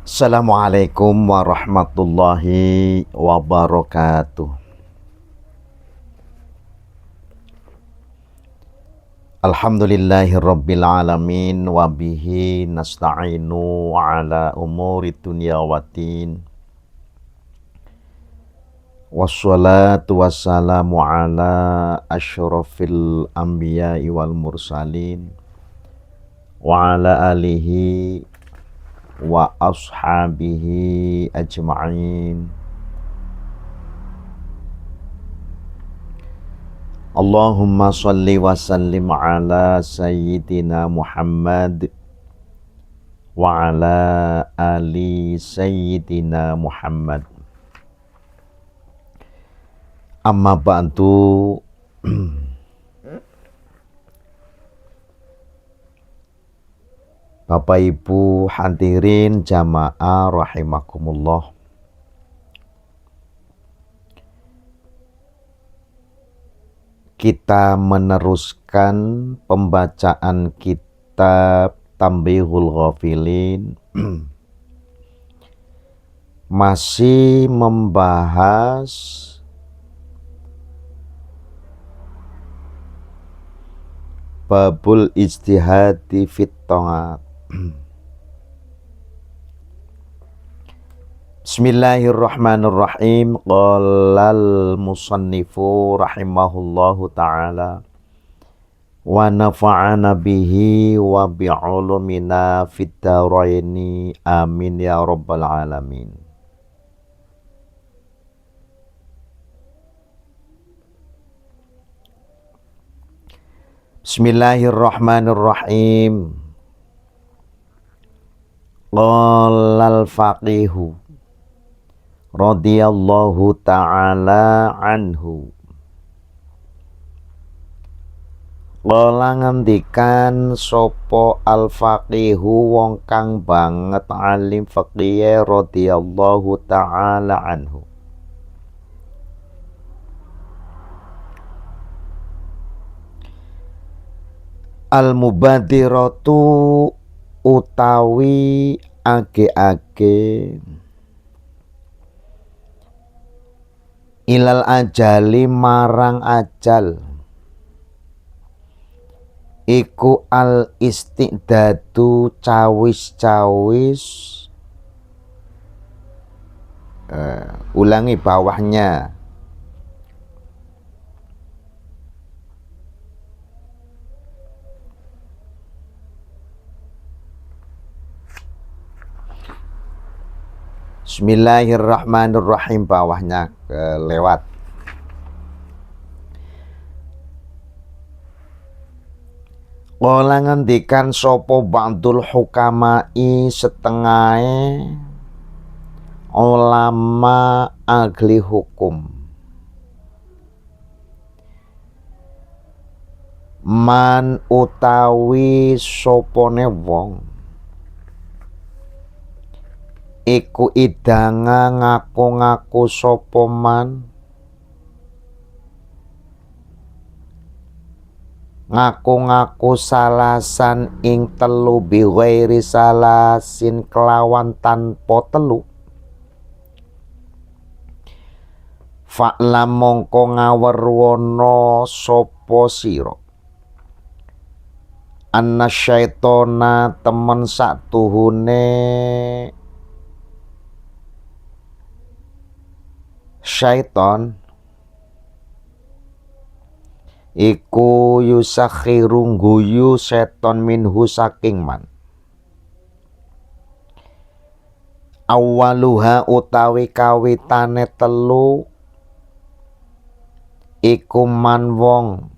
Assalamualaikum warahmatullahi wabarakatuh. Alhamdulillahirabbil alamin wa bihi nasta'inu ala umuri dunya waddin. Wassalatu wassalamu ala asyrafil anbiya'i wal mursalin wa ala alihi wa ashabihi ajma'in. Allahumma salli wa sallim ala sayyidina Muhammad wa ala ali sayyidina Muhammad. Amma ba'du. Bapak Ibu hadirin jamaah rahimakumullah. Kita meneruskan pembacaan kitab Tanbihul Ghafilin. Masih membahas babul ijtihadi fit ta'at. Bismillahirrahmanirrahim. Qalal musannifu rahimahullahu ta'ala wa nafa'ana bihi wa bi'ulumina fid dharaini amin ya rabbal alamin. Bismillahirrahmanirrahim. Qalal faqihu radhiyallahu ta'ala anhu. Qala ngendikan sapa al-faqihu wong kang banget alim faqih radhiyallahu ta'ala anhu. Al-mubadiratu utawi age-age ilal ajali marang ajal iku al istiqdadu cawis-cawis. Ulangi bawahnya. Bismillahirrahmanirrahim, bawahnya lewat. Qala ngendikan sapa ba'dul hukama'i setengahe ulama ahli hukum. Man utawi sopone wong iku idanga ngaku-ngaku sapa man ngaku-ngaku salasan ing telu bi ghairi salasin kelawan tanpa telu. Fa'lam mongko ngawerwana sapa sira anna syaitona temen satuhune syaiton iku yusakhiru guyu seton minhu saking man. Awaluha utawi kawitane telu iku man wong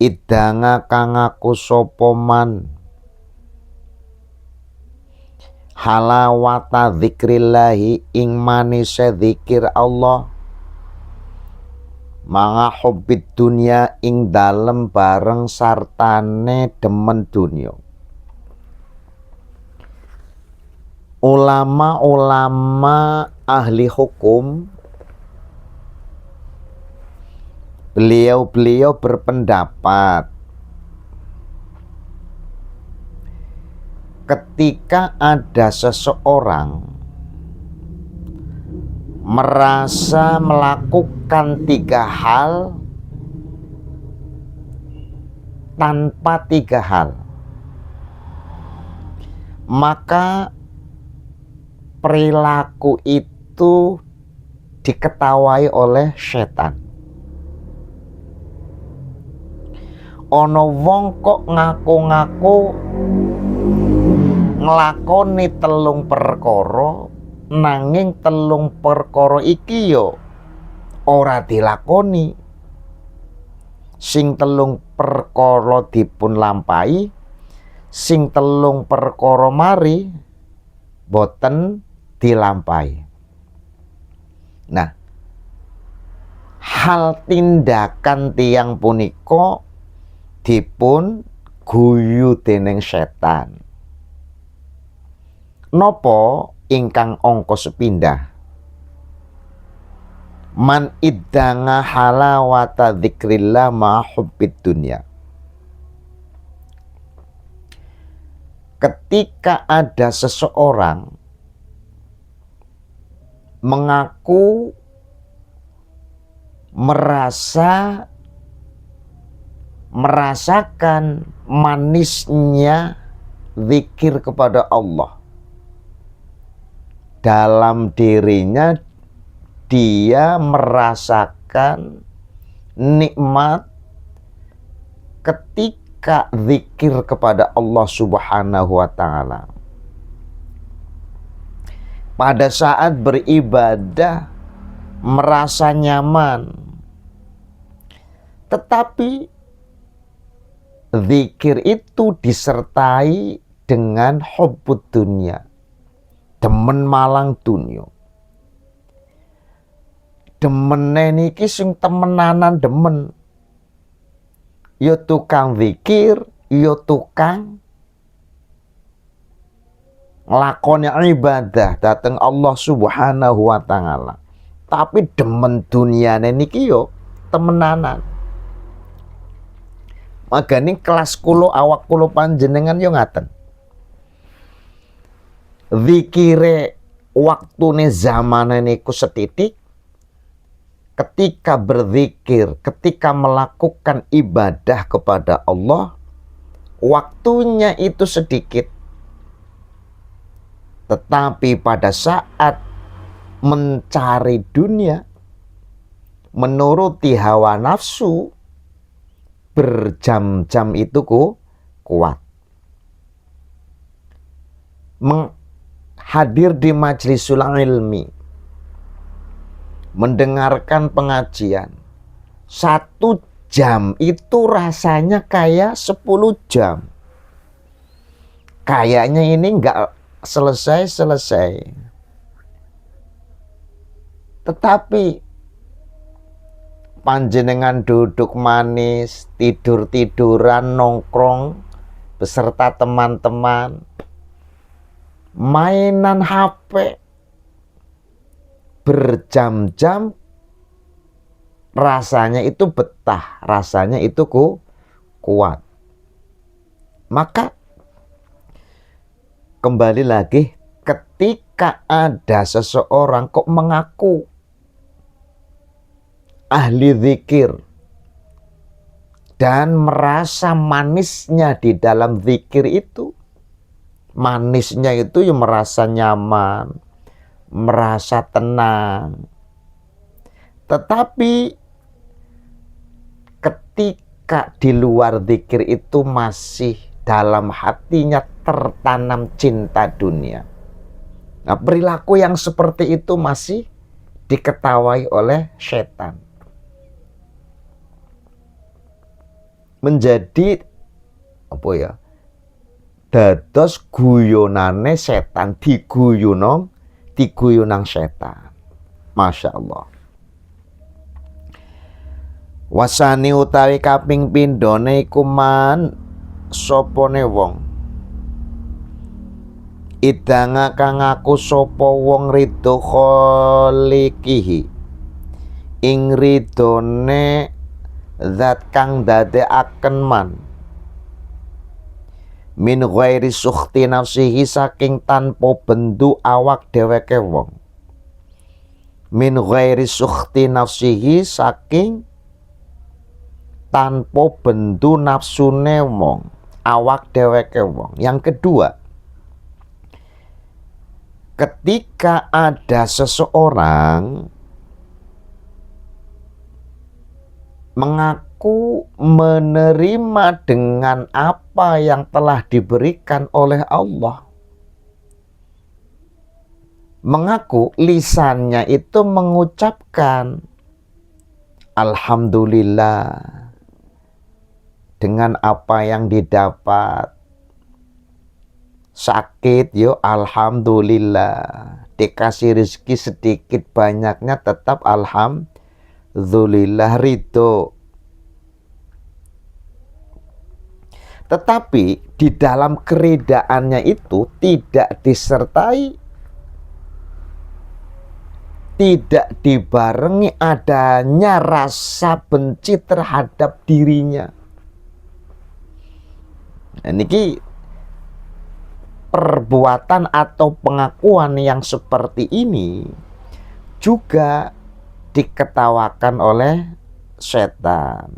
idanga kang ngaku sapa man halawata dzikrillahi ing manise zikir Allah manga hobbit dunya ing dalem bareng sartane demen dunya. Ulama-ulama ahli hukum beliau berpendapat ketika ada seseorang merasa melakukan 3 hal tanpa 3 hal, maka perilaku itu diketawai oleh setan. Ono wong kok ngaku-ngaku nglakoni 3 perkara, nanging 3 perkara iki yo ora dilakoni. Sing 3 perkara dipun lampahi, sing 3 perkara mari boten dilampahi. Nah, hal tindakan tiyang punika dipun guyu dening setan. Nopo ingkang angka sepindah? Man iddanga halawata dzikrillah ma hubbid dunya. Ketika ada seseorang mengaku merasakan manisnya zikir kepada Allah dalam dirinya, dia merasakan nikmat ketika zikir kepada Allah Subhanahu wa ta'ala. Pada saat beribadah merasa nyaman, tetapi zikir itu disertai dengan hubbud dunya, demen malang dunya. Demene niki sing temenanan demen, ya tukang zikir, ya tukang nglakoni ibadah dateng Allah Subhanahu wa ta'ala. Tapi demen dunyane niki yo temenanan. Magane kelas kulo awak kulo panjenengan yo ngaten. Zikire waktune zamane niku setitik. Ketika berzikir, ketika melakukan ibadah kepada Allah, waktunya itu sedikit. Tetapi pada saat mencari dunia, menuruti hawa nafsu, berjam-jam itu kuat. Hadir di majlisul ilmi, mendengarkan pengajian, 1 jam itu rasanya kayak 10 jam. Kayaknya ini enggak selesai-selesai. Tetapi panjenengan duduk manis, tidur-tiduran, nongkrong beserta teman-teman, mainan HP berjam-jam, rasanya itu betah, rasanya itu kuat. Maka kembali lagi, ketika ada seseorang kok mengaku ahli zikir dan merasa manisnya di dalam zikir itu, manisnya itu yang merasa nyaman, merasa tenang. Tetapi ketika di luar zikir itu masih dalam hatinya tertanam cinta dunia. Nah, perilaku yang seperti itu masih diketawai oleh setan. Menjadi apa ya? Dados guyonane setan, diguyunang setan. Masya Allah. Wasani utawi kaping pindhone iku man sopone wong idanga kang aku sapa wong ridho kholikihi ing ridone zat kang dadekaken man min ghairi sukhti nafsihi saking tanpa bendu awak dheweke wong. Min ghairi sukhti nafsihi saking tanpa bendu nafsune wong, awak dheweke wong. Yang kedua, ketika ada seseorang mengaku menerima dengan apa yang telah diberikan oleh Allah, mengaku lisannya itu mengucapkan alhamdulillah dengan apa yang didapat. Sakit yo alhamdulillah, dikasih rezeki sedikit banyaknya tetap alhamdulillah, ridho. Tetapi di dalam keridaannya itu tidak disertai, tidak dibarengi adanya rasa benci terhadap dirinya. Nah, niki perbuatan atau pengakuan yang seperti ini juga diketawakan oleh setan.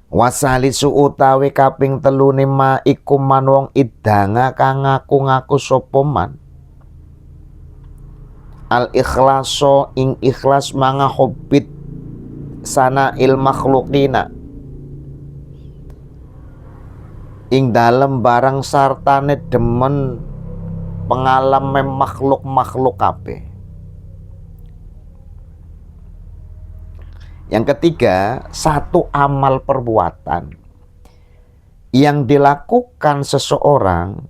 Wasalisu utawi kaping telune ma iku man wong idanga kang ngaku-ngaku sapa man al ikhlaso ing ikhlas manga hobbit sana il makhlukina ing dalem barang sartane demen pengalaman makhluk-makhluk kabeh. Yang ketiga, satu amal perbuatan yang dilakukan seseorang,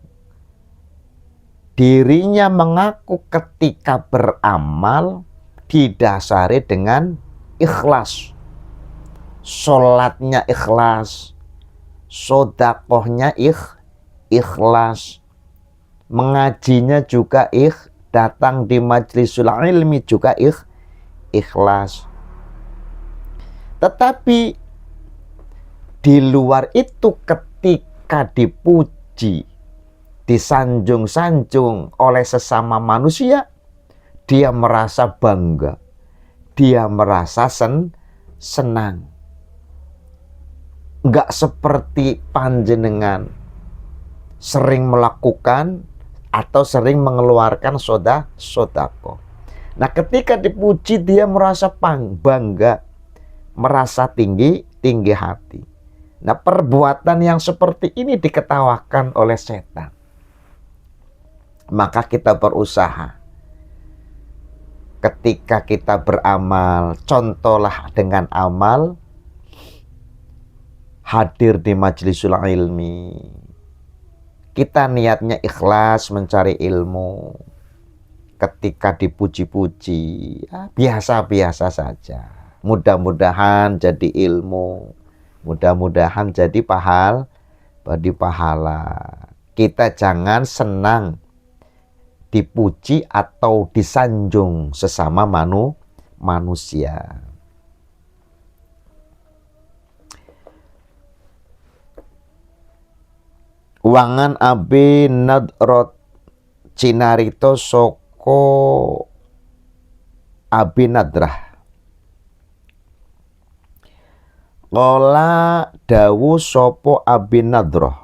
dirinya mengaku ketika beramal didasari dengan ikhlas. Sholatnya ikhlas, sodakohnya ikhlas, mengajinya juga datang di majlisul ilmi juga ikhlas. Tetapi di luar itu ketika dipuji, disanjung-sanjung oleh sesama manusia, dia merasa bangga, dia merasa senang. Enggak seperti panjenengan sering melakukan atau sering mengeluarkan sodako. Nah, ketika dipuji dia merasa bangga, merasa tinggi hati. Nah, perbuatan yang seperti ini diketawakan oleh setan. Maka kita berusaha. Ketika kita beramal, contohlah dengan amal hadir di majlisul ilmi. Kita niatnya ikhlas mencari ilmu. Ketika dipuji-puji, biasa-biasa saja. Mudah-mudahan jadi ilmu, mudah-mudahan jadi pahala. Kita jangan senang dipuji atau disanjung sesama manusia. Wangan abi nadrot cinarito soko abi nadrah. Qala dawu sopo abi nadroh.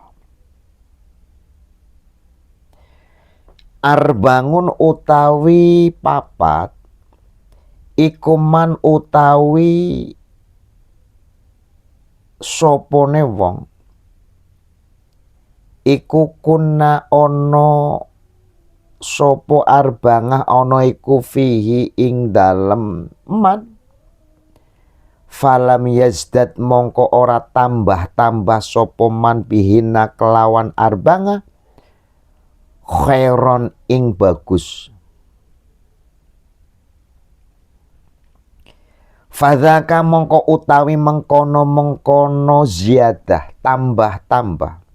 Arbangun utawi papat ikuman utawi sopone wong iku kunna ono sopo arbangah ono iku fihi ing dalem man. Falam yazdad mongko ora tambah-tambah sapa man bihina kelawan arbanga khairon ing bagus. Fadzaka mongko utawi mengkono ziyadah tambah-tambah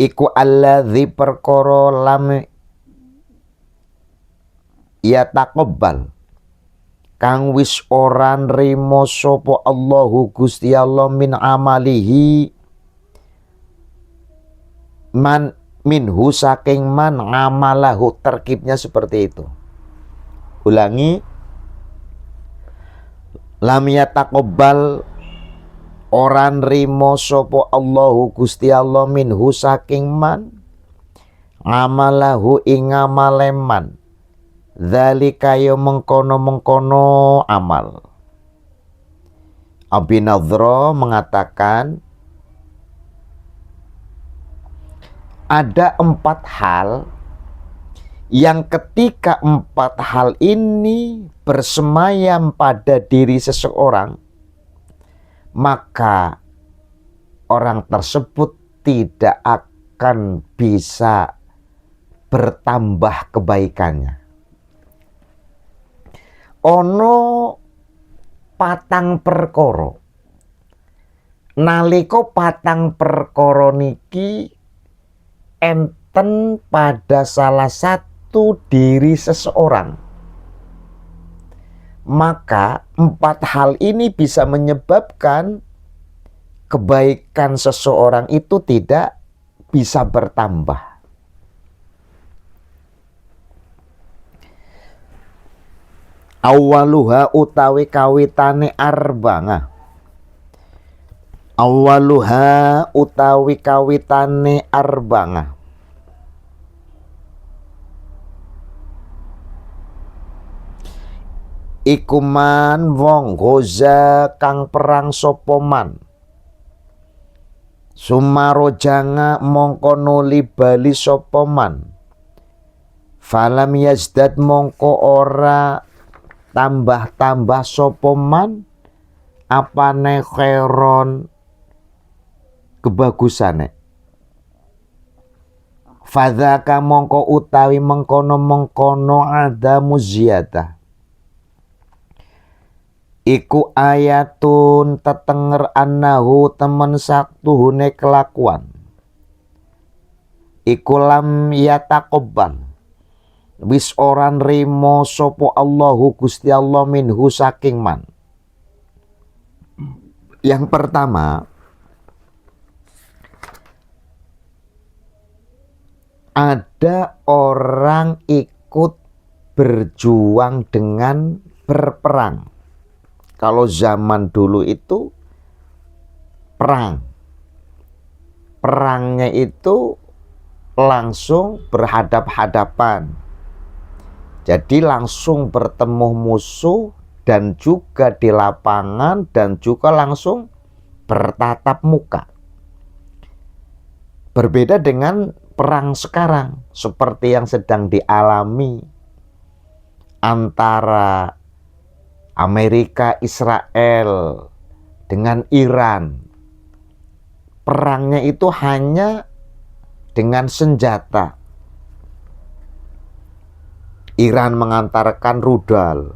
iku alladzi perkara lam ya taqabbal kang wis ora nrimo sapa Allahu Gusti Allah min amalihi man minhu saking man ngamalahu. Terkibnya seperti itu. Ulangi, lam yataqabbal ora nrimo sapa Allahu Gusti Allah minhu saking man ngamalahu ing ngamale man dzalika ya mengkono-mengkono amal. Abi Nadhra mengatakan ada 4 hal yang ketika 4 hal ini bersemayam pada diri seseorang, maka orang tersebut tidak akan bisa bertambah kebaikannya. Ono patang perkara. Nalika patang perkara niki enten pada salah satu diri seseorang, maka 4 hal ini bisa menyebabkan kebaikan seseorang itu tidak bisa bertambah. Awaluha utawi kawitane arba'ah. Awaluha utawi kawitane arba'ah. Ikuman wong goza kang perang sopoman. Sumarojanga mongko nuli bali sopoman. Falam yazdad mongko ora tambah-tambah sopoman apane khairon kebagusane. Fadzaka mongko utawi mengkono-mengkono ada muziyadah. Iku ayatun tetenger annahu temen saktuhune kelakuan. Iku lam yataqabbal. Wis ora nrimo sapa Allahu Gusti Allah minhu saking man. Yang pertama, ada orang ikut berjuang dengan berperang. Kalau zaman dulu itu perang. Perangnya itu langsung berhadap-hadapan. Jadi langsung bertemu musuh dan juga di lapangan dan juga langsung bertatap muka. Berbeda dengan perang sekarang seperti yang sedang dialami antara Amerika, Israel dengan Iran. Perangnya itu hanya dengan senjata. Iran mengantarkan rudal.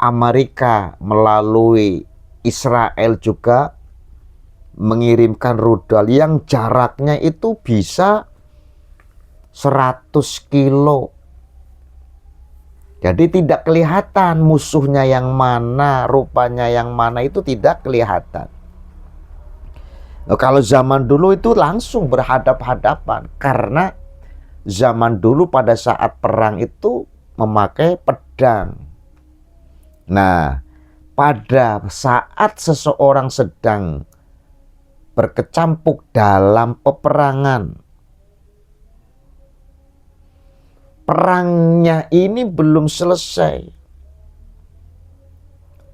Amerika melalui Israel juga mengirimkan rudal yang jaraknya itu bisa 100 kilo. Jadi tidak kelihatan musuhnya yang mana, rupanya yang mana itu tidak kelihatan. Nah, kalau zaman dulu itu langsung berhadap-hadapan karena zaman dulu pada saat perang itu memakai pedang. Nah, pada saat seseorang sedang berkecimpung dalam peperangan, perangnya ini belum selesai,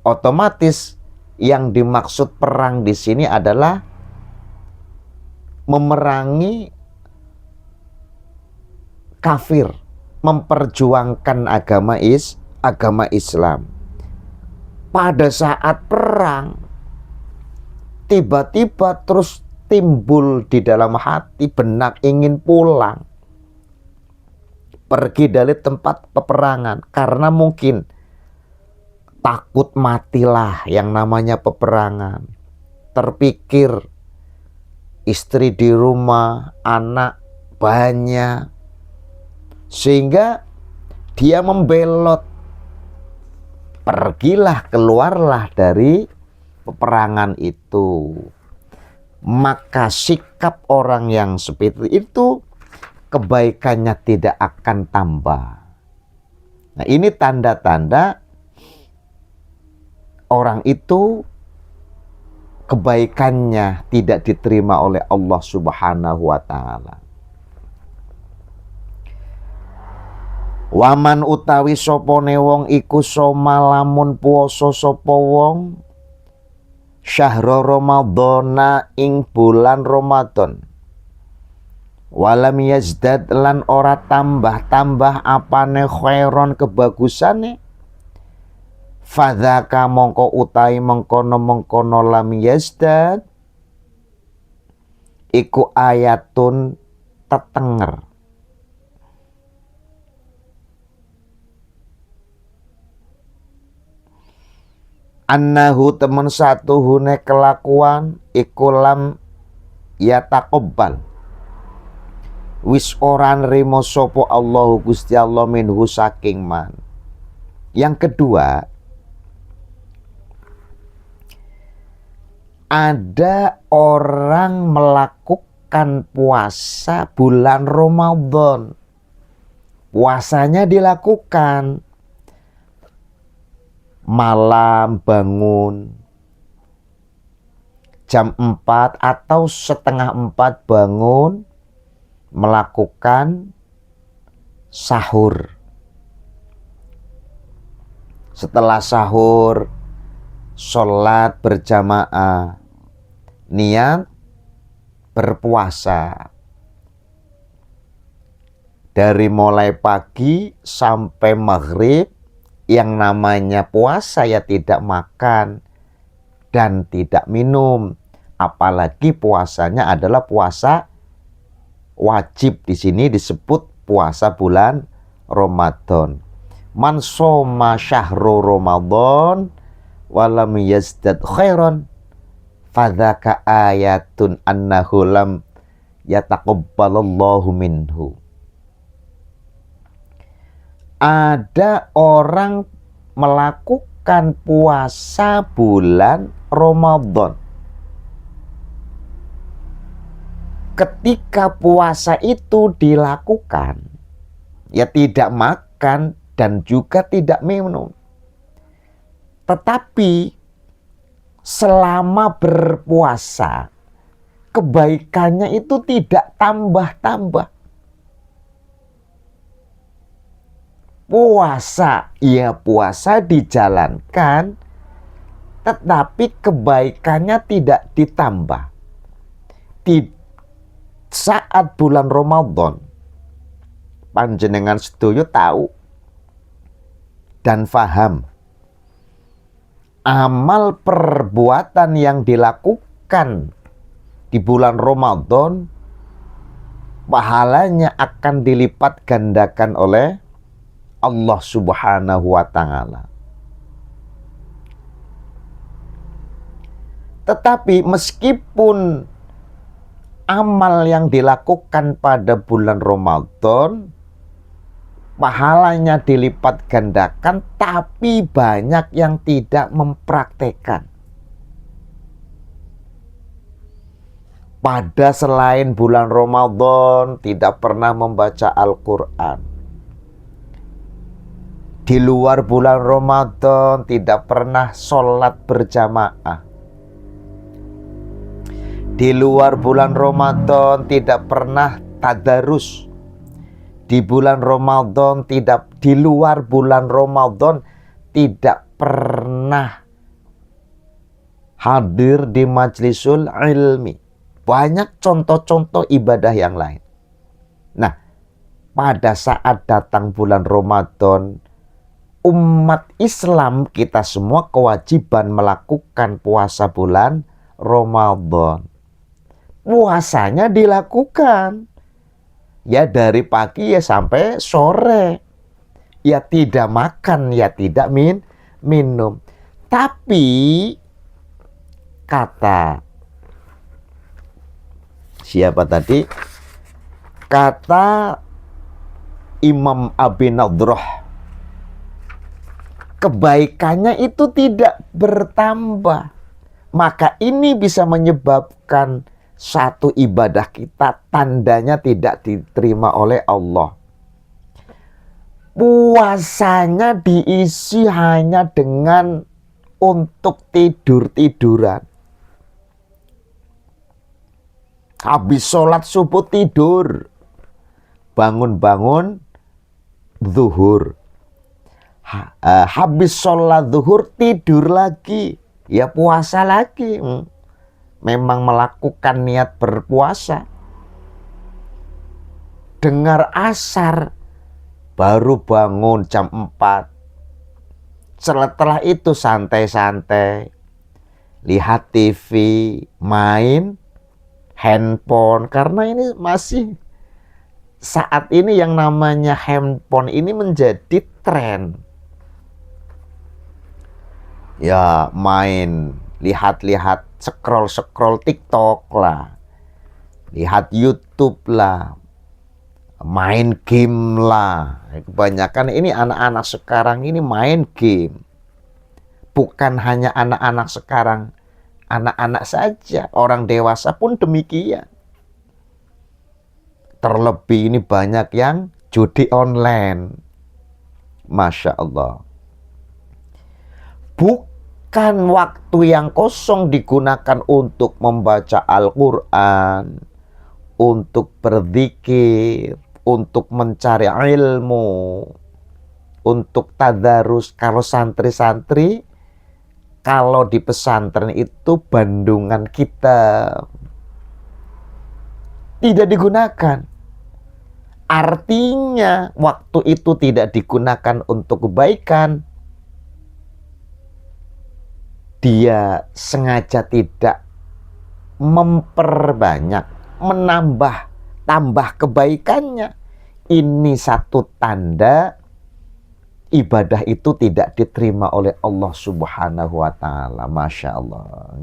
otomatis yang dimaksud perang di sini adalah memerangi kafir, memperjuangkan agama Islam. Pada saat perang, tiba-tiba terus timbul di dalam hati benak ingin pulang, pergi dari tempat peperangan, karena mungkin takut matilah yang namanya peperangan. Terpikir istri di rumah, anak banyak, sehingga dia membelot. Pergilah, keluarlah dari peperangan itu. Maka sikap orang yang seperti itu, kebaikannya tidak akan tambah. Nah, ini tanda-tanda orang itu kebaikannya tidak diterima oleh Allah Subhanahu wa ta'ala. Waman utawi sopone wong iku somalamun puasa sapa wong syahra ramadhana ing bulan Ramadan, walam yazdad lan ora tambah-tambah apane khairon kebagusane, fadzaka mongko utahi mengkono-mengkono lam yazdad iku ayatun tetenger. Annahu temen satu hune kelakuan iku lam yataqabbal wis ora nrimo sapa Allahu Gusti Allah minhu saking man. Yang kedua, ada orang melakukan puasa bulan Ramadan. Puasanya dilakukan malam bangun jam 4 atau setengah 4 bangun melakukan sahur. Setelah sahur, sholat berjamaah, niat berpuasa. Dari mulai pagi sampai maghrib, yang namanya puasa ya tidak makan dan tidak minum. Apalagi puasanya adalah puasa wajib. Di sini disebut puasa bulan Ramadan. Man shoma syahru Ramadan walam yazdad khairan fadzaka ayatun annahu lam yataqabbalallahu minhu. Ada orang melakukan puasa bulan Ramadan. Ketika puasa itu dilakukan, ya tidak makan dan juga tidak minum. Tetapi selama berpuasa, kebaikannya itu tidak tambah-tambah. Puasa, ya puasa dijalankan, tetapi kebaikannya tidak ditambah. Di saat bulan Ramadan, panjenengan sedoyo tahu dan faham amal perbuatan yang dilakukan di bulan Ramadan, pahalanya akan dilipat gandakan oleh Allah Subhanahu wa ta'ala. Tetapi meskipun amal yang dilakukan pada bulan Ramadan pahalanya dilipat gandakan, tapi banyak yang tidak mempraktekkan. Pada selain bulan Ramadan tidak pernah membaca Al-Quran. Di luar bulan Ramadan tidak pernah sholat berjamaah. Di luar bulan Ramadan tidak pernah tadarus. Di bulan Ramadan di luar bulan Ramadan tidak pernah hadir di majlisul ilmi. Banyak contoh-contoh ibadah yang lain. Nah, pada saat datang bulan Ramadan, umat Islam kita semua kewajiban melakukan puasa bulan Ramadan. Puasanya dilakukan ya dari pagi ya sampai sore. Ya tidak makan, ya tidak minum. Tapi kata siapa tadi? Kata Imam Abi Nadrah kebaikannya itu tidak bertambah. Maka ini bisa menyebabkan satu ibadah kita tandanya tidak diterima oleh Allah. Puasanya diisi hanya dengan untuk tidur-tiduran. Habis sholat subuh tidur, bangun-bangun zuhur. Habis sholat zuhur tidur lagi, ya puasa lagi. Memang melakukan niat berpuasa. Dengar asar, baru bangun jam 4. Setelah itu santai-santai, lihat TV, main handphone. Karena ini masih saat ini yang namanya handphone ini menjadi tren. Ya main, lihat-lihat, scroll TikTok lah, lihat YouTube lah, main game lah. Kebanyakan ini anak-anak sekarang ini main game. Bukan hanya anak-anak sekarang, anak-anak saja, orang dewasa pun demikian. Terlebih ini banyak yang judi online. Masya Allah. Bukan waktu yang kosong digunakan untuk membaca Al-Quran, untuk berzikir, untuk mencari ilmu, untuk tadarus. Kalau santri-santri, kalau di pesantren itu bandungan kita tidak digunakan. Artinya waktu itu tidak digunakan untuk kebaikan. Dia sengaja tidak memperbanyak, tambah kebaikannya. Ini satu tanda ibadah itu tidak diterima oleh Allah Subhanahu wa Ta'ala. Masya Allah.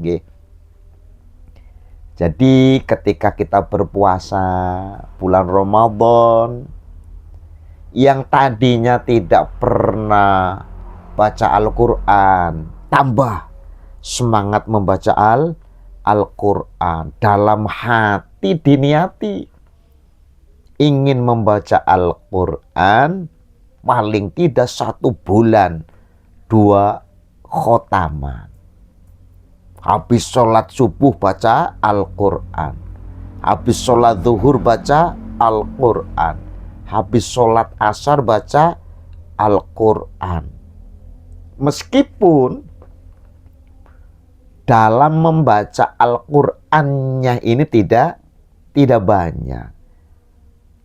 Jadi ketika kita berpuasa bulan Ramadan, yang tadinya tidak pernah baca Al-Quran, tambah semangat membaca Al-Quran. Dalam hati diniati ingin membaca Al-Quran paling tidak 1 bulan 2 khotaman. Habis sholat subuh baca Al-Quran, habis sholat zuhur baca Al-Quran, habis sholat asar baca Al-Quran. Meskipun dalam membaca Al-Qur'annya ini tidak banyak.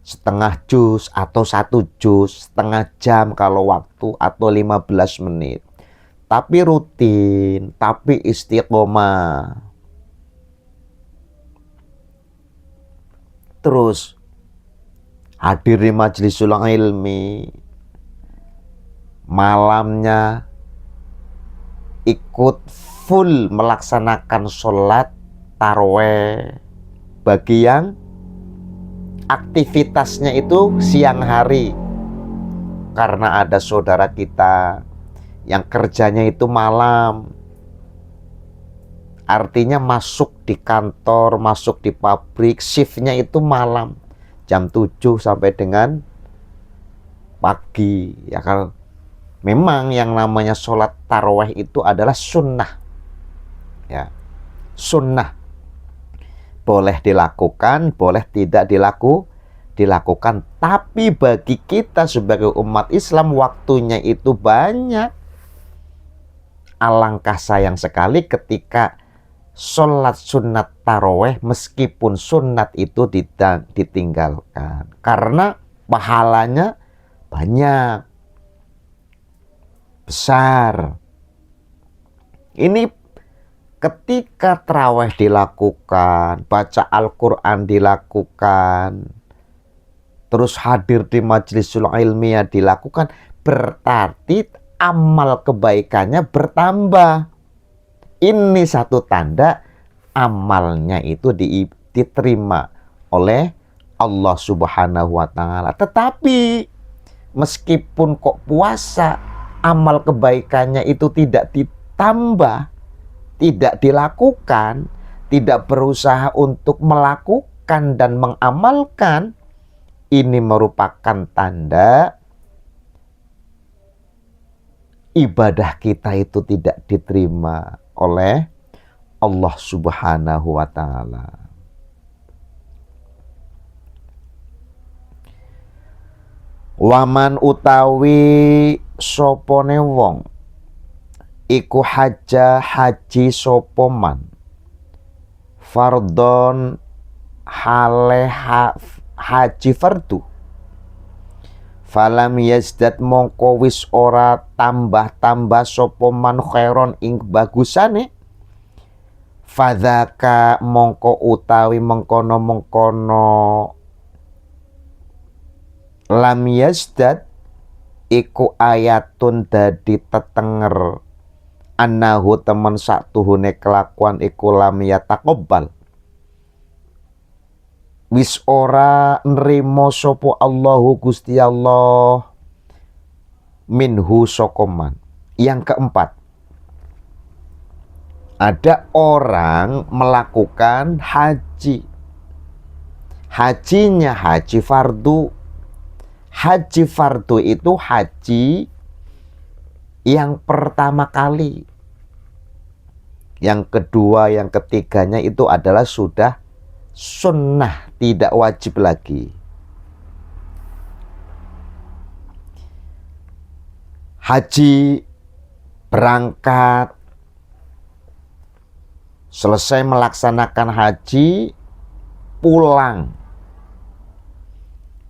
Setengah juz atau 1 juz, setengah jam kalau waktu, atau 15 menit. Tapi rutin, tapi istiqomah. Terus hadir di majlisul ilmi, malamnya ikut full melaksanakan sholat taraweh. Bagi yang aktivitasnya itu siang hari, karena ada saudara kita yang kerjanya itu malam, artinya masuk di kantor, masuk di pabrik, shiftnya itu malam, jam 7 sampai dengan pagi. Ya kan, memang yang namanya sholat taraweh itu adalah sunnah. Ya, sunnah. Boleh dilakukan, boleh tidak dilakukan. Tapi bagi kita sebagai umat Islam, waktunya itu banyak. Alangkah sayang sekali ketika sholat sunat taraweh meskipun sunat itu ditinggalkan. Karena pahalanya banyak, besar. Ini ketika taraweh dilakukan, baca Al-Quran dilakukan, terus hadir di majlisul ilmiah dilakukan, berarti amal kebaikannya bertambah. Ini satu tanda amalnya itu diterima oleh Allah Subhanahu wa Ta'ala. Tetapi meskipun kok puasa amal kebaikannya itu tidak ditambah, tidak dilakukan, tidak berusaha untuk melakukan dan mengamalkan, ini merupakan tanda ibadah kita itu tidak diterima oleh Allah Subhanahu wa Ta'ala. Waman utawi sopone wong iku haji sopoman fardon hale haji fardu falam yazdad mongko wis ora tambah-tambah sopoman khairon ing bagusane fadzaka mongko utawi mengkono-mengkono lam yazdad iku ayatun dadi tetenger annahu temen saktuhune kelakuan iku lam yataqabbal wis ora nrimo sapa Allahu Gusti Allah minhu sokoman. Yang keempat, ada orang melakukan haji, hajinya haji fardu. Haji fardu itu haji yang pertama kali. Yang kedua, yang ketiganya itu adalah sudah sunnah, tidak wajib lagi. Haji, berangkat, selesai melaksanakan haji, pulang.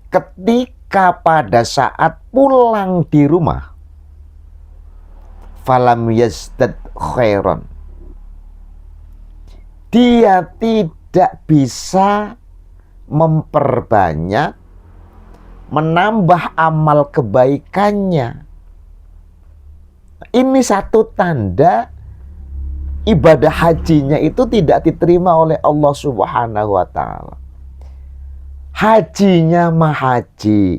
Ketika pada saat pulang di rumah, falam yazdad khairan, dia tidak bisa memperbanyak, menambah amal kebaikannya. Ini satu tanda ibadah hajinya itu tidak diterima oleh Allah Subhanahu wa Ta'ala. Hajinya mah haji,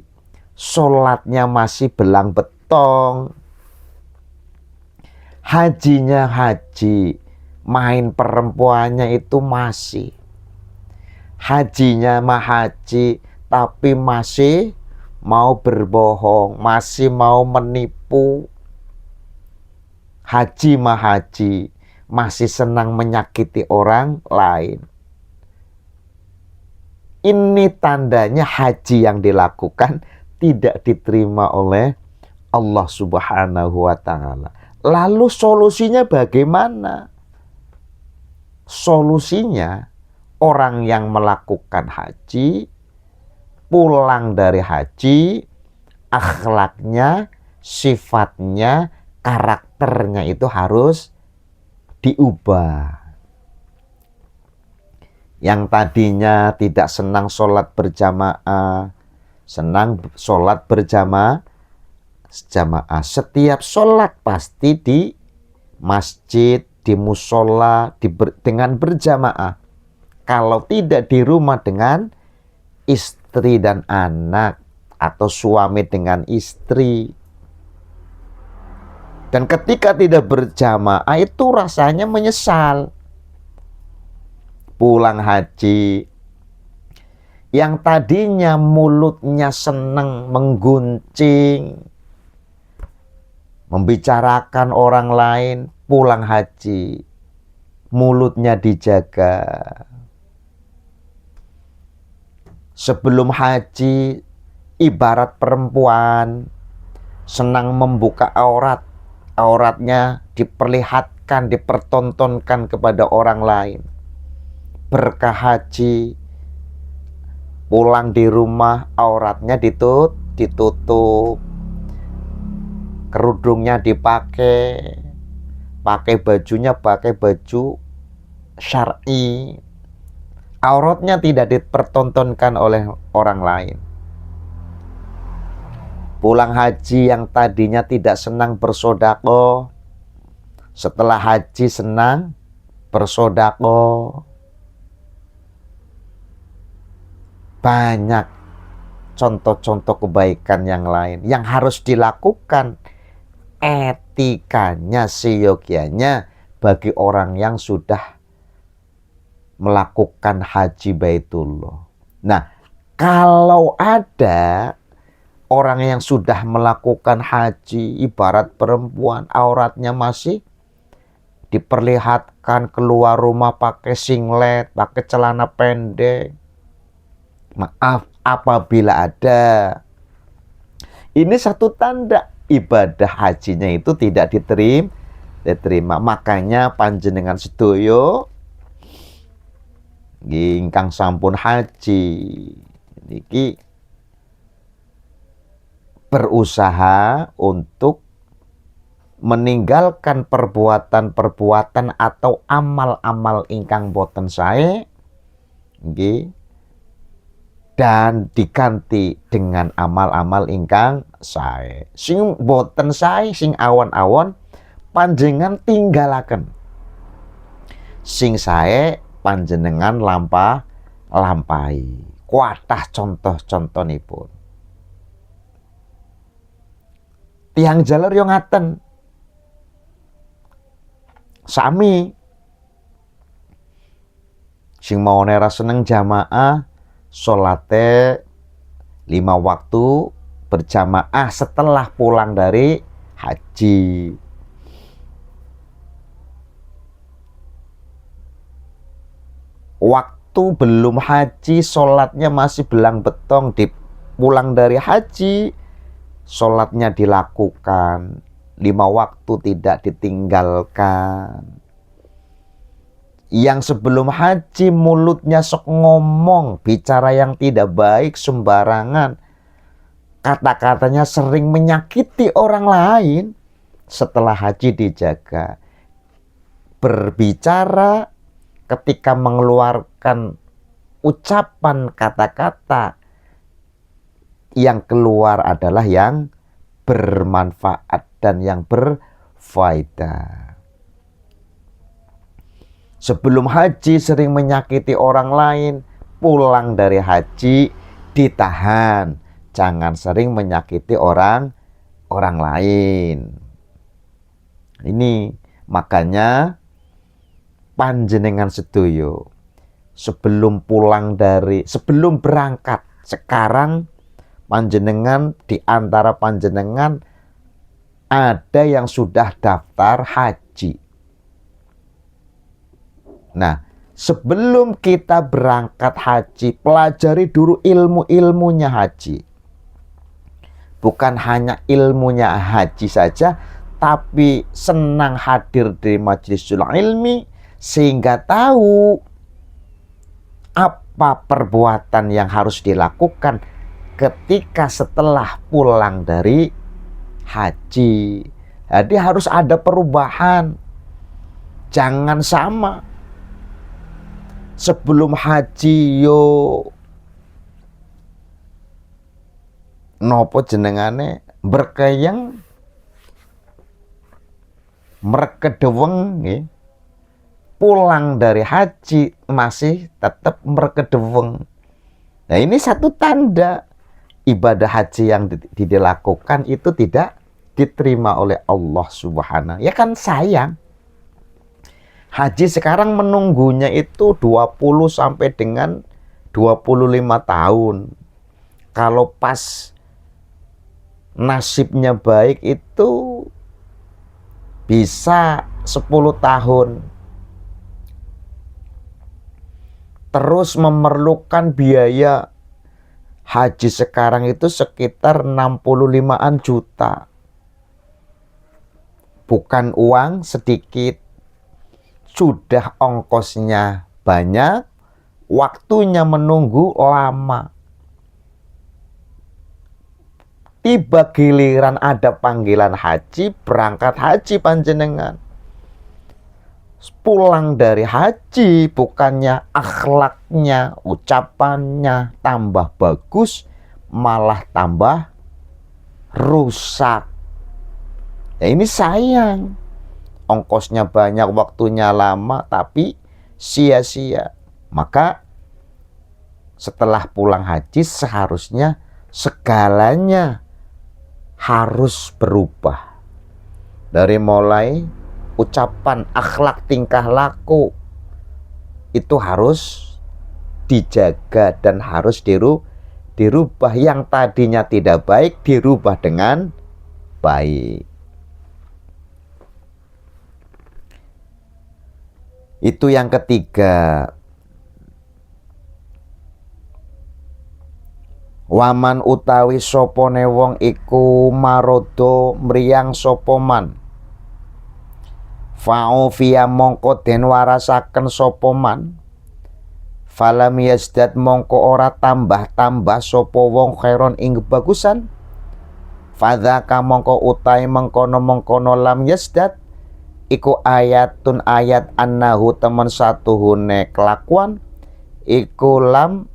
sholatnya masih belang betong. Hajinya haji, main perempuannya itu masih. Hajinya mah haji, tapi masih mau berbohong, masih mau menipu. Haji mah haji, masih senang menyakiti orang lain. Ini tandanya haji yang dilakukan tidak diterima oleh Allah Subhanahu wa Ta'ala. Lalu solusinya bagaimana? Solusinya, orang yang melakukan haji, pulang dari haji, akhlaknya, sifatnya, karakternya itu harus diubah. Yang tadinya tidak senang sholat berjamaah, senang sholat berjamaah. Setiap sholat pasti di masjid, di musola, dengan berjamaah. Kalau tidak di rumah dengan istri dan anak, atau suami dengan istri. Dan ketika tidak berjamaah itu rasanya menyesal. Pulang haji, yang tadinya mulutnya senang mengguncing, membicarakan orang lain, pulang haji, mulutnya dijaga. Sebelum haji, ibarat perempuan senang membuka aurat, auratnya diperlihatkan, dipertontonkan kepada orang lain. Berkah haji, pulang di rumah auratnya ditutup, kerudungnya dipakai, pakai bajunya pakai baju syar'i, auratnya tidak dipertontonkan oleh orang lain. Pulang haji yang tadinya tidak senang bersedekah, setelah haji senang bersedekah. Banyak contoh-contoh kebaikan yang lain yang harus dilakukan etikanya, seyogianya bagi orang yang sudah melakukan haji Baitullah. Nah, kalau ada orang yang sudah melakukan haji, ibarat perempuan auratnya masih diperlihatkan keluar rumah pakai singlet, pakai celana pendek. Maaf, apabila ada, ini satu tanda ibadah hajinya itu tidak diterima. Makanya panjenengan sedoyo ingkang sampun haji niki berusaha untuk meninggalkan perbuatan-perbuatan atau amal-amal ingkang boten sae nggih, dan diganti dengan amal-amal ingkang sae. Sing boten sae, sing awon-awon panjenengan tinggalaken. Sing sae panjenengan lampahi. Kuatah contoh-contohipun. Tiang jalur yo ngaten. Sami sing mau nera seneng jamaah salate 5 waktu berjamaah setelah pulang dari haji. Waktu belum haji sholatnya masih belang betong, pulang dari haji sholatnya dilakukan, 5 waktu tidak ditinggalkan. Yang sebelum haji mulutnya sok ngomong, bicara yang tidak baik, sembarangan, kata-katanya sering menyakiti orang lain, setelah haji dijaga. Berbicara ketika mengeluarkan ucapan kata-kata yang keluar adalah yang bermanfaat dan yang berfaedah. Sebelum haji sering menyakiti orang lain, pulang dari haji ditahan. Jangan sering menyakiti orang lain. Ini makanya panjenengan sedoyo sebelum berangkat sekarang, panjenengan di antara panjenengan ada yang sudah daftar haji. Nah, sebelum kita berangkat haji, pelajari dulu ilmu-ilmunya haji. Bukan hanya ilmunya haji saja, tapi senang hadir di majlisul ilmi sehingga tahu apa perbuatan yang harus dilakukan ketika setelah pulang dari haji. Jadi harus ada perubahan. Jangan sama. Sebelum haji yo nopo jenengane berkeyang merkedeweng nggih. Pulang dari haji masih tetap merkedeweng. Nah, ini satu tanda ibadah haji yang dilakukan itu tidak diterima oleh Allah Subhanahu. Ya kan sayang. Haji sekarang menunggunya itu 20 sampai dengan 25 tahun. Kalau pas nasibnya baik itu bisa 10 tahun. Terus memerlukan biaya haji sekarang itu sekitar 65-an juta. Bukan uang sedikit. Sudah ongkosnya banyak, waktunya menunggu lama. Tiba giliran ada panggilan haji, berangkat haji panjenengan. Pulang dari haji, bukannya akhlaknya, ucapannya tambah bagus, malah tambah rusak. Ya ini sayang. Ongkosnya banyak, waktunya lama, tapi sia-sia. Maka setelah pulang haji seharusnya segalanya harus berubah. Dari mulai ucapan, akhlak, tingkah laku itu harus dijaga dan harus dirubah. Yang tadinya tidak baik dirubah dengan baik. Itu yang ketiga. Waman utawi sopone wong iku marodo mriyang sopoman. Fa'ufiya mongko den warasaken sopoman. Falam yazdad mongko ora tambah-tambah sopo wong khairon ing bagusan. Fadzaka mongko utai mengkono-mengkono lam yazdad iku ayatun ayat annahu temen satuhune kelakuan iku lam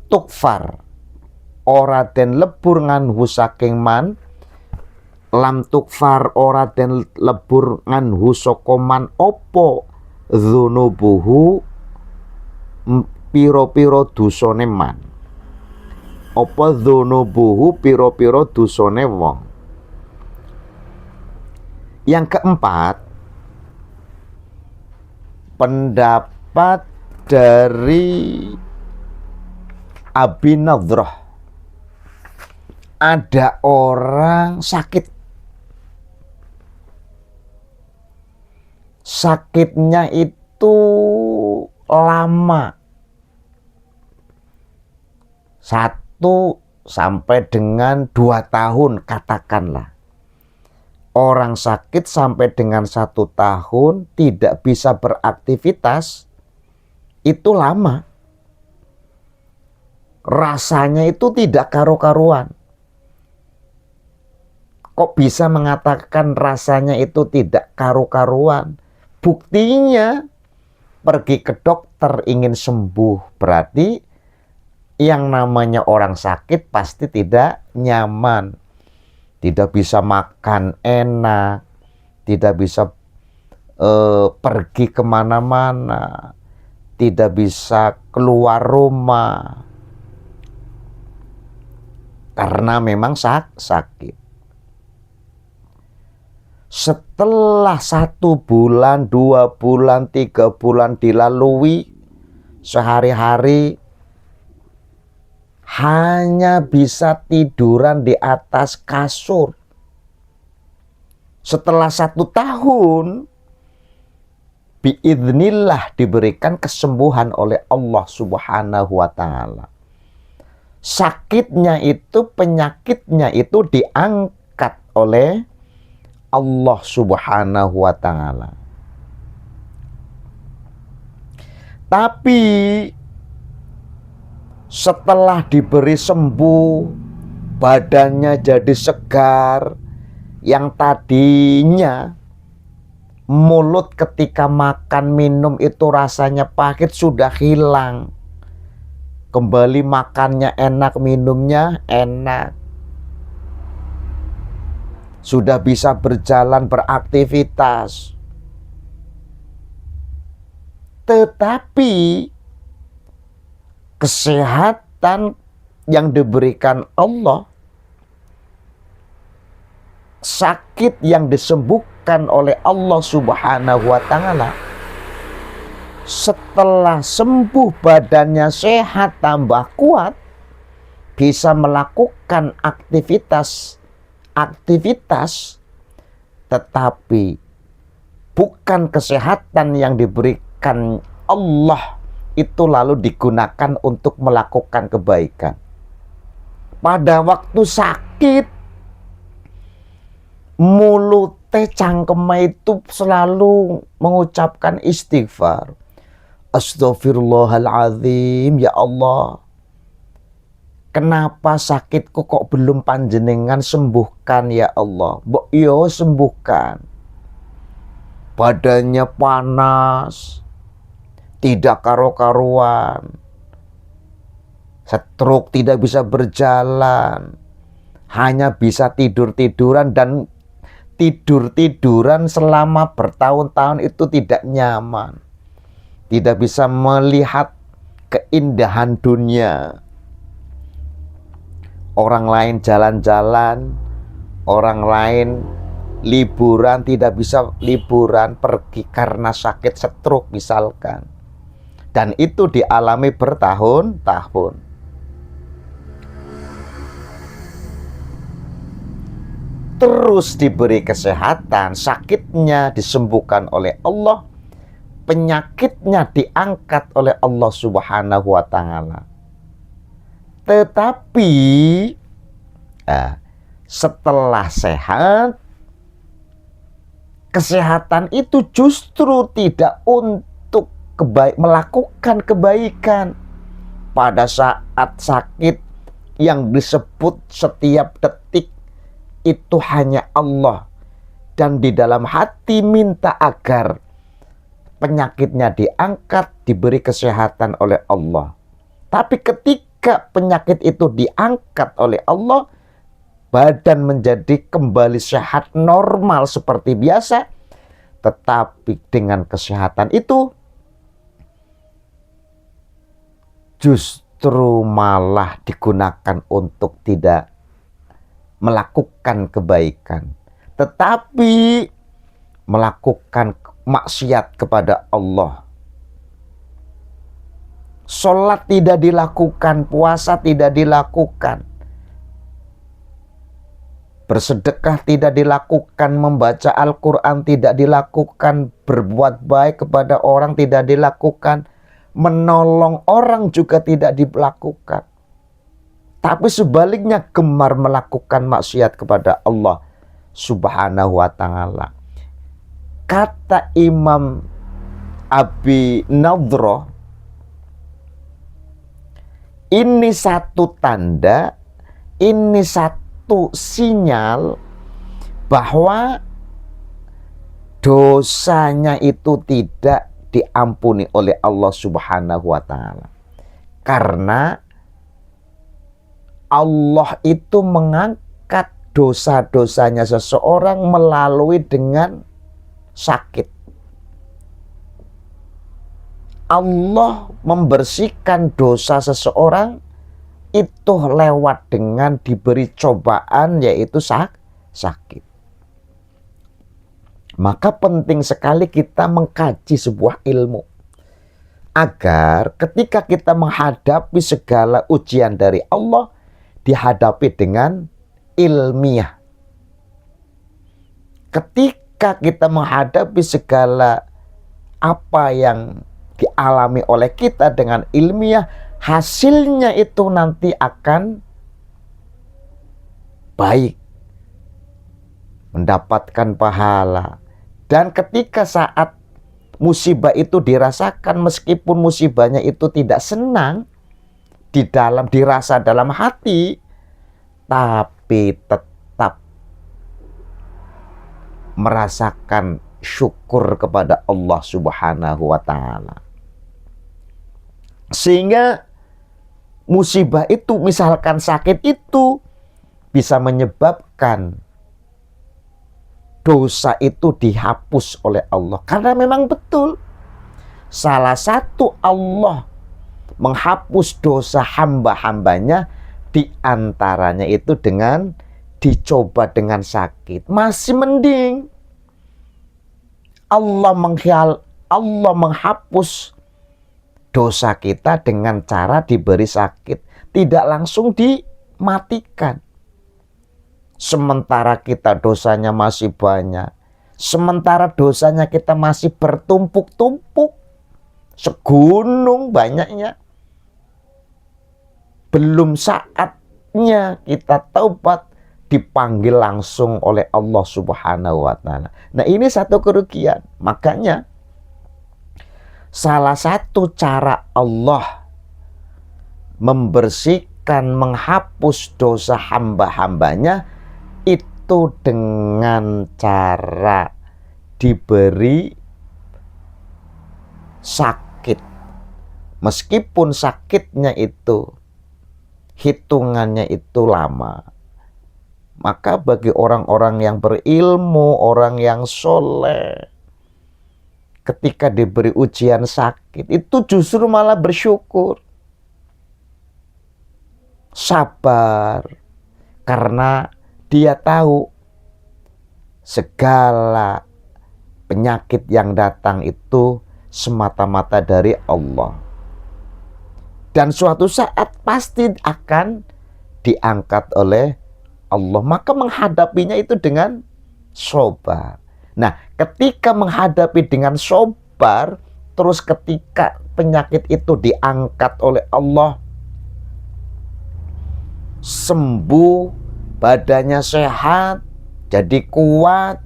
tukfar ora den lebur nganhu saking man. Lam tukfar ora den lebur nganhu saka man opo dzunubuhu piro-piro dosane man. Apa dzunubuhu piro-piro dosane wong. Yang keempat, pendapat dari Abi Nadhrah. Ada orang sakit. Sakitnya itu lama. 1 sampai dengan 2 tahun katakanlah. Orang sakit sampai dengan 1 tahun tidak bisa beraktivitas, itu lama. Rasanya itu tidak karu-karuan. Kok bisa mengatakan rasanya itu tidak karu-karuan? Buktinya pergi ke dokter ingin sembuh. Berarti yang namanya orang sakit pasti tidak nyaman. Tidak bisa makan enak. Tidak bisa pergi kemana-mana. Tidak bisa keluar rumah. Karena memang sakit. Setelah 1 bulan, 2 bulan, 3 bulan dilalui, sehari-hari hanya bisa tiduran di atas kasur. Setelah 1 tahun, biidznillah diberikan kesembuhan oleh Allah Subhanahu wa Ta'ala. Sakitnya itu, penyakitnya itu diangkat oleh Allah Subhanahu wa Ta'ala. Tapi setelah diberi sembuh, badannya jadi segar. Yang tadinya mulut ketika makan minum itu rasanya pahit sudah hilang. Kembali makannya enak, minumnya enak. Sudah bisa berjalan, beraktivitas. Tetapi kesehatan yang diberikan Allah, sakit yang disembuhkan oleh Allah Subhanahu wa Ta'ala, setelah sembuh badannya sehat, tambah kuat, bisa melakukan aktivitas, tetapi bukan kesehatan yang diberikan Allah itu lalu digunakan untuk melakukan kebaikan. Pada waktu sakit, mulutnya, cangkemnya itu selalu mengucapkan istighfar. Astaghfirullahaladzim, ya Allah. Kenapa sakitku kok belum panjenengan sembuhkan ya Allah? Mbok yo sembuhkan. Badannya panas, tidak karu-karuan, stroke, tidak bisa berjalan, hanya bisa tidur-tiduran, dan tidur-tiduran selama bertahun-tahun itu tidak nyaman. Tidak bisa melihat keindahan dunia. Orang lain jalan-jalan, orang lain liburan, tidak bisa liburan, pergi karena sakit stroke misalkan. Dan itu dialami bertahun-tahun. Terus diberi kesehatan, sakitnya disembuhkan oleh Allah, penyakitnya diangkat oleh Allah Subhanahu wa Ta'ala. Tetapi setelah sehat, kesehatan itu justru tidak untuk melakukan kebaikan. Pada saat sakit yang disebut setiap detik itu hanya Allah, dan di dalam hati minta agar penyakitnya diangkat, diberi kesehatan oleh Allah. Tapi ketika penyakit itu diangkat oleh Allah, badan menjadi kembali sehat normal seperti biasa, tetapi dengan kesehatan itu justru malah digunakan untuk tidak melakukan kebaikan, tetapi melakukan maksiat kepada Allah. Sholat tidak dilakukan, puasa tidak dilakukan, bersedekah tidak dilakukan, membaca Al-Quran tidak dilakukan, berbuat baik kepada orang tidak dilakukan, menolong orang juga tidak dilakukan. Tapi sebaliknya gemar melakukan maksiat kepada Allah Subhanahu wa Ta'ala. Kata Imam Abi Nadhrah, ini satu tanda, ini satu sinyal bahwa dosanya itu tidak diampuni oleh Allah Subhanahu wa Ta'ala. Karena Allah itu mengangkat dosa-dosanya seseorang melalui dengan sakit. Allah membersihkan dosa seseorang itu lewat dengan diberi cobaan, yaitu sakit. Maka penting sekali kita mengkaji sebuah ilmu, agar ketika kita menghadapi segala ujian dari Allah, dihadapi dengan ilmiah. Ketika kita menghadapi segala apa yang dialami oleh kita dengan ilmiah, hasilnya itu nanti akan baik, mendapatkan pahala. Dan ketika saat musibah itu dirasakan, meskipun musibahnya itu tidak senang, dirasa dalam hati, tapi tetap merasakan syukur kepada Allah Subhanahu wa Ta'ala. Sehingga musibah itu, misalkan sakit itu, bisa menyebabkan dosa itu dihapus oleh Allah. Karena memang betul, salah satu Allah menghapus dosa hamba-hambanya diantaranya itu dengan dicoba dengan sakit. Masih mending Allah menghapus dosa kita dengan cara diberi sakit, tidak langsung dimatikan. Sementara kita dosanya masih banyak, sementara dosanya kita masih bertumpuk-tumpuk, segunung banyaknya, belum saatnya kita taubat, dipanggil langsung oleh Allah Subhanahu wa Ta'ala. Nah, ini satu kerugian. Makanya salah satu cara Allah membersihkan, menghapus dosa hamba-hambanya itu dengan cara diberi sakit. Meskipun sakitnya itu hitungannya itu lama, maka bagi orang-orang yang berilmu, orang yang soleh, ketika diberi ujian sakit, itu justru malah bersyukur, sabar, karena dia tahu segala penyakit yang datang itu semata-mata dari Allah. Dan suatu saat pasti akan diangkat oleh Allah. Maka menghadapinya itu dengan sabar. Nah, ketika menghadapi dengan sabar, terus ketika penyakit itu diangkat oleh Allah, sembuh, badannya sehat, jadi kuat,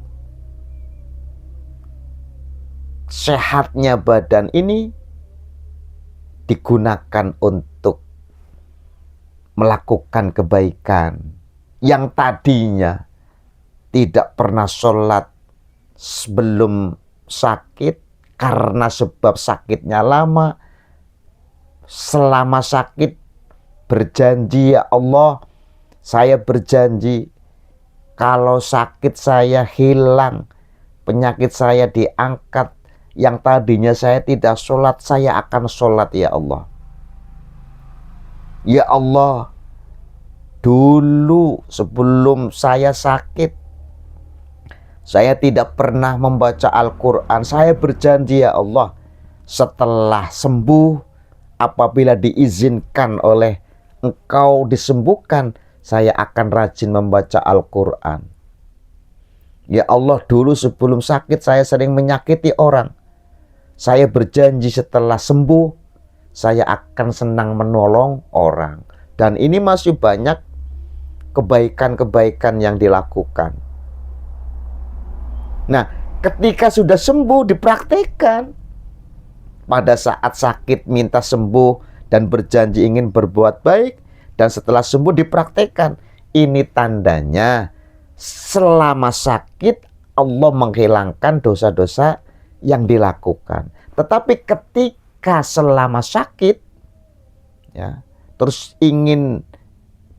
sehatnya badan ini digunakan untuk melakukan kebaikan. Yang tadinya tidak pernah sholat sebelum sakit karena sebab sakitnya lama, selama sakit berjanji, ya Allah, saya berjanji kalau sakit saya hilang, penyakit saya diangkat, yang tadinya saya tidak sholat, saya akan sholat, ya Allah. Ya Allah, dulu sebelum saya sakit, saya tidak pernah membaca Al-Quran. Saya berjanji, ya Allah, setelah sembuh, apabila diizinkan oleh Engkau disembuhkan, saya akan rajin membaca Al-Quran. Ya Allah, dulu sebelum sakit saya sering menyakiti orang. Saya berjanji setelah sembuh, saya akan senang menolong orang. Dan ini masih banyak kebaikan-kebaikan yang dilakukan. Nah, ketika sudah sembuh dipraktekkan. Pada saat sakit minta sembuh dan berjanji ingin berbuat baik, dan setelah sembuh dipraktekkan. Ini tandanya selama sakit Allah menghilangkan dosa-dosa yang dilakukan. Tetapi ketika selama sakit, ya, terus ingin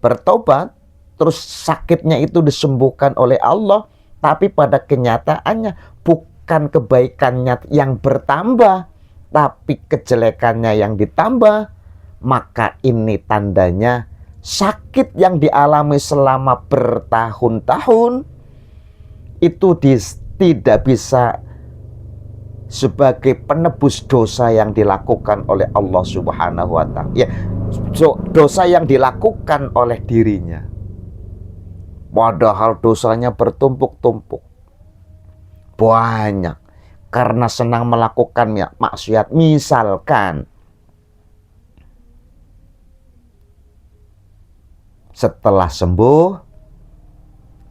bertobat, terus sakitnya itu disembuhkan oleh Allah, tapi pada kenyataannya bukan kebaikannya yang bertambah, tapi kejelekannya yang ditambah, maka ini tandanya sakit yang dialami selama bertahun-tahun itu tidak bisa sebagai penebus dosa yang dilakukan oleh Allah Subhanahu wa Ta'ala. Ya, dosa yang dilakukan oleh dirinya. Padahal dosanya bertumpuk-tumpuk. Banyak. Karena senang melakukan maksiat. Misalkan setelah sembuh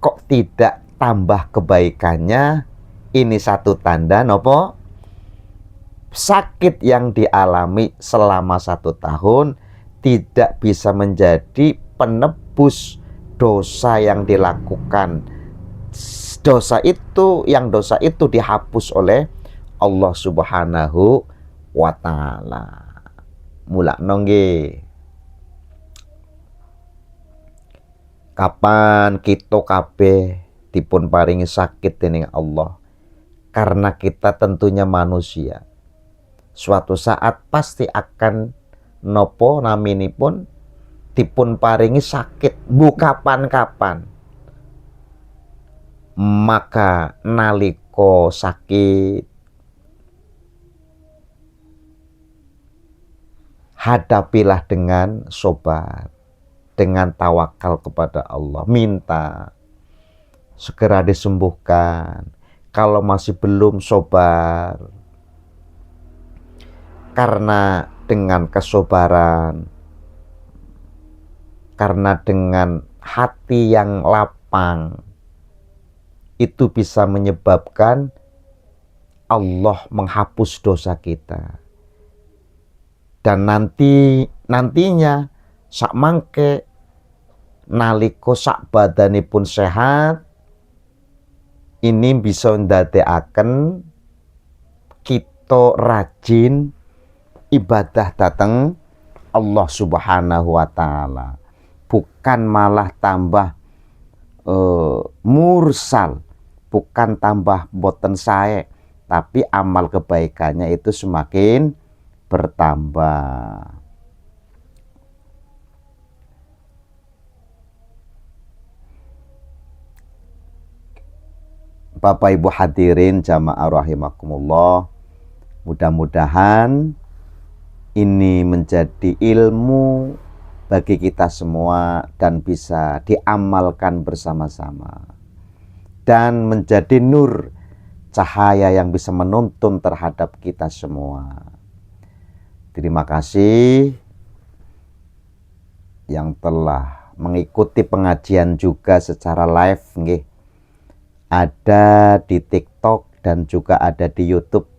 kok tidak tambah kebaikannya, ini satu tanda nopo sakit yang dialami selama 1 tahun tidak bisa menjadi penebus dosa yang dilakukan. Dosa itu dihapus oleh Allah Subhanahu wa Ta'ala. Mulak nongge. Kapan kita kabeh dipun paringi sakit dening Allah? Karena kita tentunya manusia. Suatu saat pasti akan nopo naminipun dipun paringi sakit, bu kapan-kapan. Maka naliko sakit, hadapilah dengan sabar, dengan tawakal kepada Allah, minta segera disembuhkan. Kalau masih belum, sabar, karena dengan kesabaran, karena dengan hati yang lapang, itu bisa menyebabkan Allah menghapus dosa kita. Dan nantinya sak mangke naliko sak badanipun sehat, ini bisa ndadekaken kita rajin ibadah datang Allah Subhanahu wa Ta'ala, bukan malah tambah mursal, bukan tambah boten sae, tapi amal kebaikannya itu semakin bertambah. Bapak Ibu hadirin jamaah rahimakumullah, mudah-mudahan ini menjadi ilmu bagi kita semua dan bisa diamalkan bersama-sama dan menjadi nur, cahaya yang bisa menuntun terhadap kita semua. Terima kasih yang telah mengikuti pengajian juga secara live nggih. Ada di TikTok dan juga ada di YouTube.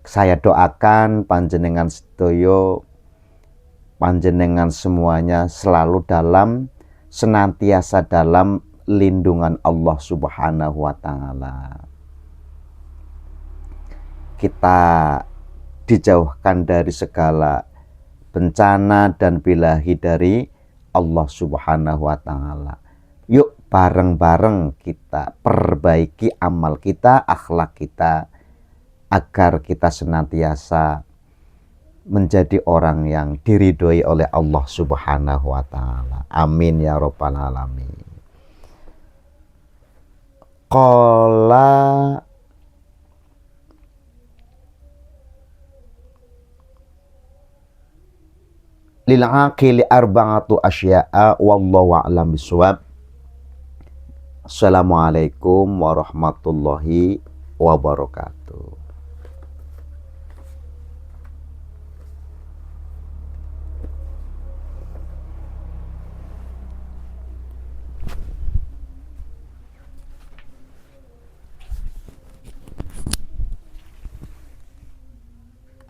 Saya doakan panjenengan sedoyo, panjenengan semuanya selalu senantiasa dalam lindungan Allah Subhanahu wa Ta'ala. Kita dijauhkan dari segala bencana dan bilahi dari Allah Subhanahu wa Ta'ala. Yuk bareng-bareng kita perbaiki amal kita, akhlak kita, agar kita senantiasa menjadi orang yang diridhoi oleh Allah Subhanahu wa Ta'ala. Amin ya rabbal alamin. Qala lil aqili arba'atu asya'a wallahu a'lam bishawab. Assalamualaikum warahmatullahi wabarakatuh.